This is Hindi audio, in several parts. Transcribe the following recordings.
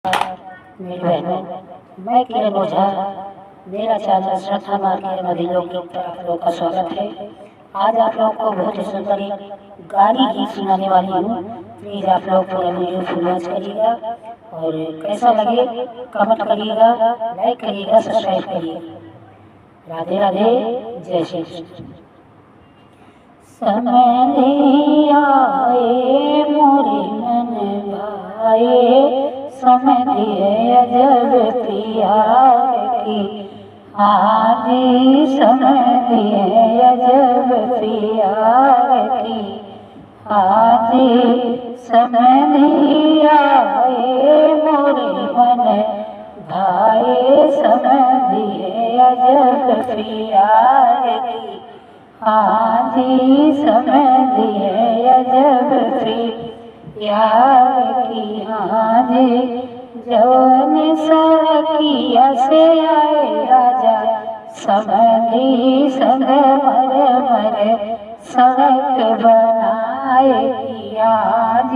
मेरी बहनों, मैं किरण ओझा, मेरा चैनल श्रद्धा मार्केट मदिलों की तरफ आप लोगों का स्वागत है। आज आप लोगों को बहुत ही सुंदर गाली गीत सुनाने वाली हूँ। प्लीज आप लोग पूरा वीडियो फुल वॉच करिएगा और कैसा लगे कमेंट करिएगा, लाइक करिएगा, सब्सक्राइब करिएगा। राधे राधे, जय श्री कृष्ण। समय आए मोरे मन भाए, समय दिए अजब प्यार की, आज समय दिए अजब प्यार की, आज समय दिया मोरे मन भाए, समय दिए अजब प्यार की, आज समय दिए अजब प्यार की, आज जौन सखिया से आए राजा, समधी संग मर मर सड़क बनाए की, आज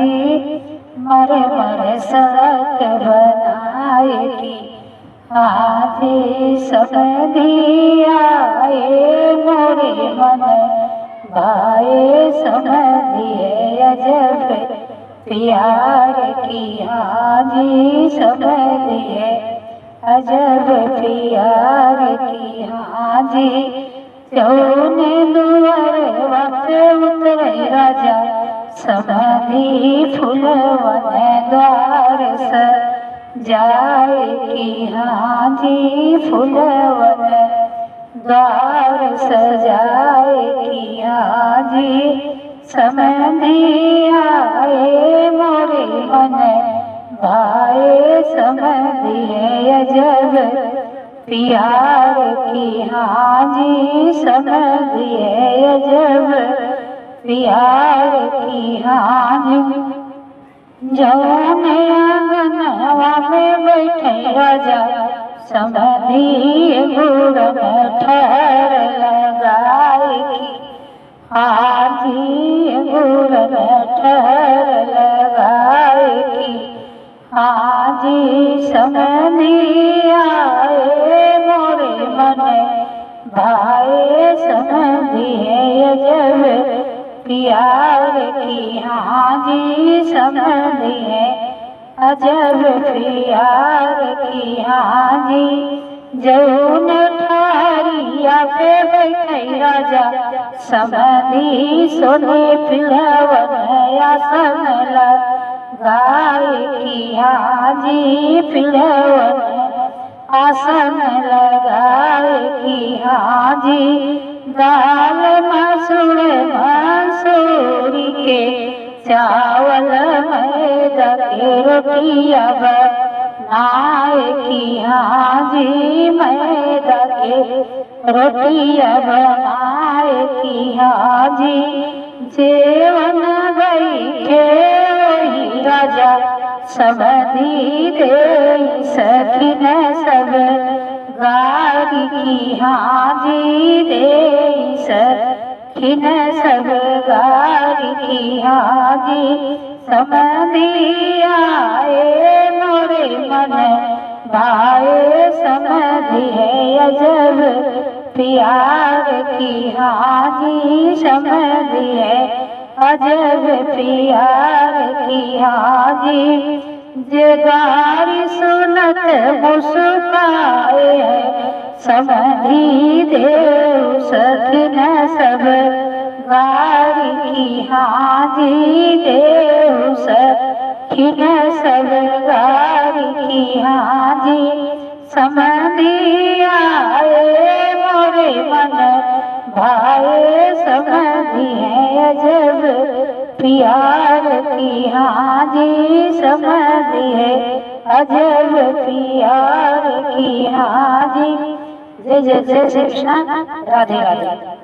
मर मर सड़क बनाए की, आज समधी आए मोरे मन भाए, समधी अजब प्यार की, आज समधी अजब प्यार की, आज जौन दुआर वक्त उतरे राजा, समधी फूलवन द्वार सजाए की, आज फूलवन द्वार सजाए की, आज समधी आए मोरे मन भाए, समधी अजब प्यार की, आज समधी अजब प्यार की, आज जौन आंगनवा में बैठे राजा, समधी गुड़ में ठहर लगाए की, आज गुड़ में ठहर लगाए की, आज समधी आए मोरे मन भाए, समधी अजब प्यार की, आज समधी अजब प्यार की, आज जौन ठारिया पे बैठे राजा, समधी सोने पिलवन आसन लगाए की, आज पिलवन आसन लगाए की, आज दाल मसूर मंसूरी के, चावल मैदा के रोटिया बनाए की, आज मैदा के रोटिया बनाए की, आज जेवन बैठे वही राजा, समधी दे सखिन सब गारी की, आज दे सखिन सब गारी की, आज समधी आए मोरे मन भाए, समधी अजब प्यार की, आज समधी अजब प्यार की, आज जगारी सुनत मुस्काए, समधी देव सखिन सब गारी की, आज देव सखिन सब गारी की, आज समधी आए मोरे मन भाए, समधी अजब प्यार की, आज समधी अजब प्यार की, आज जय जय जय श्री कृष्ण। राधे राधे।